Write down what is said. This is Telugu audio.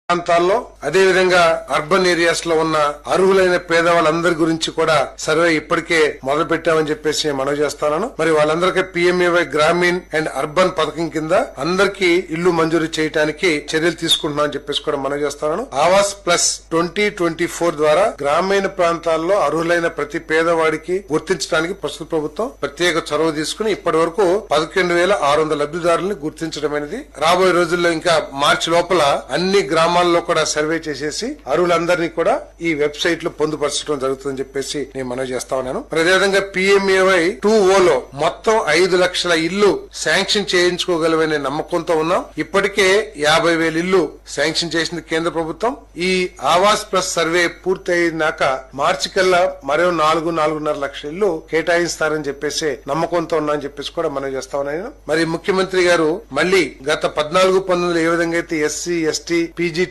ప్రాంతాల్లో అదే విధంగా అర్బన్ ఏరియాస్ లో ఉన్న అర్హులైన పేదవాళ్ళందరి గురించి కూడా సర్వే ఇప్పటికే మొదలు పెట్టామని చెప్పేసి మనవి చేస్తాను. మరి వాళ్ళందరికీ PMAY గ్రామీణ్ అండ్ అర్బన్ పథకం కింద అందరికీ ఇల్లు మంజూరు చేయడానికి చర్యలు తీసుకుంటున్నామని చెప్పేసి కూడా మనవి చేస్తాను. ఆవాస్ ప్లస్ 2024 ద్వారా గ్రామీణ ప్రాంతాల్లో అర్హులైన ప్రతి పేదవాడికి గుర్తించడానికి ప్రస్తుత ప్రభుత్వం ప్రత్యేక చొరవ తీసుకుని ఇప్పటి వరకు 11,600 లబ్ధిదారులను గుర్తించడం అనేది రాబోయే రోజుల్లో ఇంకా మార్చి లోపల అన్ని గ్రామాల్లో కూడా సర్వే చేసేసి అర్హులందరినీ కూడా ఈ వెబ్సైట్ లో పొందుపరచడం జరుగుతుందని చెప్పేసి నేను మనవి చేస్తా ఉన్నాను. అదేవిధంగా PMAY 2O లో మొత్తం 5 లక్షల ఇల్లు శాంక్షన్ చేయించుకోగలవనే నమ్మకంతో ఉన్నాం. ఇప్పటికే 50,000 ఇల్లు శాంక్షన్ చేసింది కేంద్ర ప్రభుత్వం. ఈ ఆవాస్ ప్లస్ సర్వే పూర్తి అయినాక మార్చి కల్లా మరో 4-4.5 లక్షల ఇల్లు కేటాయిస్తారని చెప్పేసి నమ్మకంతో ఉన్నా అని చెప్పేసి కూడా మనవి చేస్తా ఉన్నాను. మరి ముఖ్యమంత్రి గారు మళ్లీ గత 14-19 ఏ విధంగా అయితే SC, ST, PG